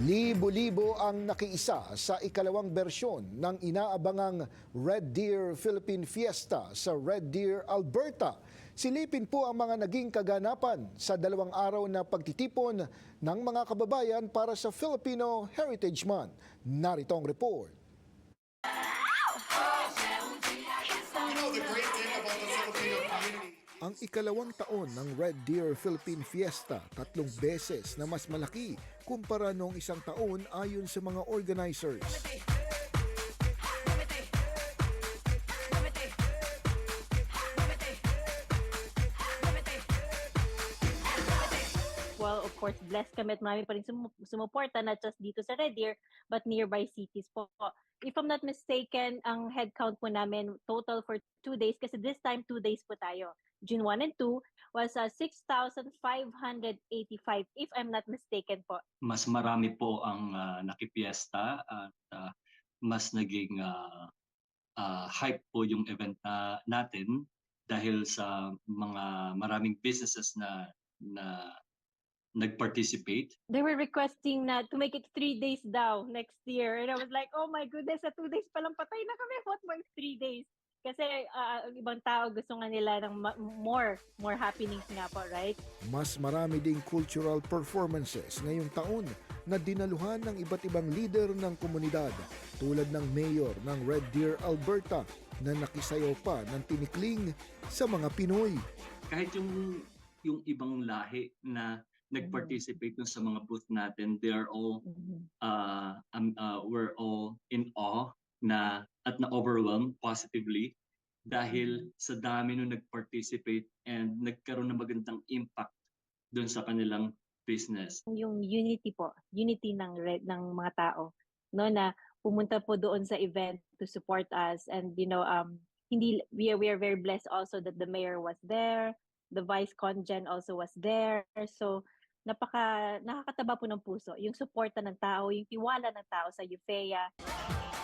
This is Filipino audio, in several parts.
Libo-libo ang nakiisa sa ikalawang bersyon ng inaabangang Red Deer Philippine Fiesta sa Red Deer, Alberta. Silipin po ang mga naging kaganapan sa 2 araw na pagtitipon ng mga kababayan para sa Filipino Heritage Month. Narito ang report. Ang ikalawang taon ng Red Deer Philippine Fiesta, 3 beses na mas malaki kumpara noong isang taon ayon sa mga organizers. Well, of course, blessed kami at marami pa rin sumuporta, not just dito sa Red Deer, but nearby cities po. If I'm not mistaken, ang head count po namin total for 2 days, kasi this time 2 days po tayo. June 1 and 2 was 6,585, if I'm not mistaken po. Mas marami po ang nakipiesta at mas naging hype po yung event natin dahil sa mga maraming businesses na nag-participate. They were requesting na to make it 3 days daw next year. And I was like, oh my goodness, sa 2 days pa lang patay na kami. What more 3 days? Kasi ang ibang tao gusto nga nila ng more happenings nga po, right? Mas marami ding cultural performances ngayong taon na dinaluhan ng iba't ibang leader ng komunidad tulad ng mayor ng Red Deer, Alberta na nakisayaw pa ng tinikling sa mga Pinoy. Kahit yung ibang lahi na nag-participate dun sa mga booth natin, they are all we're all in awe at na-overwhelmed positively dahil sa dami nung nag-participate and nagkaroon ng magandang impact dun sa kanilang business. Yung unity ng mga tao, no, na pumunta po doon sa event to support us, and we are very blessed also that the mayor was there, the vice congen also was there. So nakakataba po ng puso yung suporta ng tao, yung tiwala ng tao sa Eufeia.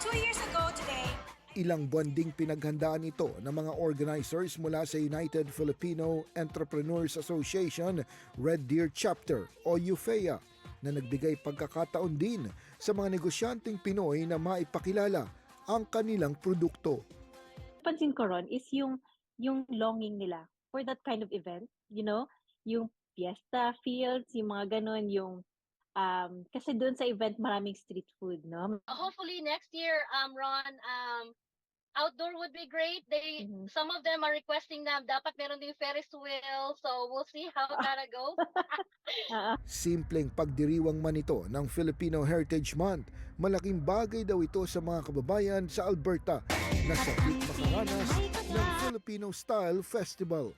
2 years ago today, Ilang buwan ding pinaghandaan ito ng mga organizers mula sa United Filipino Entrepreneurs Association Red Deer Chapter o Eufeia na nagbigay pagkakataon din sa mga negosyanteng Pinoy na maipakilala ang kanilang produkto. Pansin ko ron is yung longing nila for that kind of event, yung fiesta fields, yung mga ganon, kasi doon sa event maraming street food, no? Hopefully next year, Ron, outdoor would be great. Some of them are requesting na dapat meron ding Ferris wheel, so we'll see how that goes. Simpleng pagdiriwang man ito ng Filipino Heritage Month, malaking bagay daw ito sa mga kababayan sa Alberta na sakit makaranas ng Filipino Style Festival.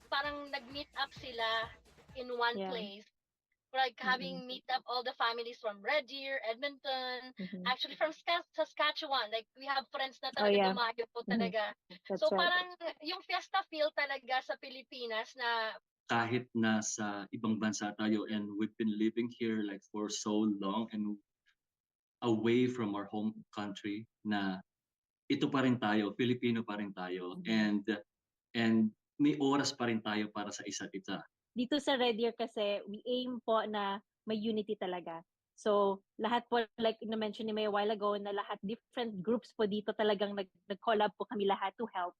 Parang nag-meet up sila in one place. Like having meet up all the families from Red Deer, Edmonton, actually from Saskatchewan. Like we have friends na talaga dumayo po talaga. That's So right. parang yung fiesta feel talaga sa Pilipinas na Kahit nasa ibang bansa tayo and we've been living here like for so long and away from our home country, na ito pa rin tayo, Filipino pa rin tayo, and may oras pa rin tayo para sa isa't isa. Dito sa Red Deer kasi, we aim po na may unity talaga. So, lahat po, like na-mention ni May a while ago, na lahat, different groups po dito talagang nag-collab po kami lahat to help.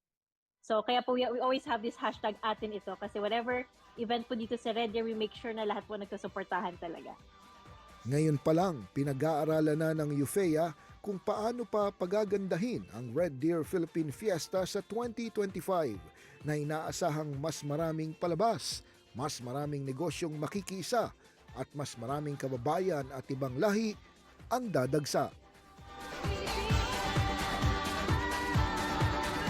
So, kaya po we always have this hashtag atin ito, kasi whatever event po dito sa Red Deer, we make sure na lahat po nagsusuportahan talaga. Ngayon pa lang, pinag-aaralan na ng Eufeia kung paano pa pagagandahin ang Red Deer Philippine Fiesta sa 2025 na inaasahang mas maraming palabas, mas maraming negosyong makikisa at mas maraming kababayan at ibang lahi ang dadagsa.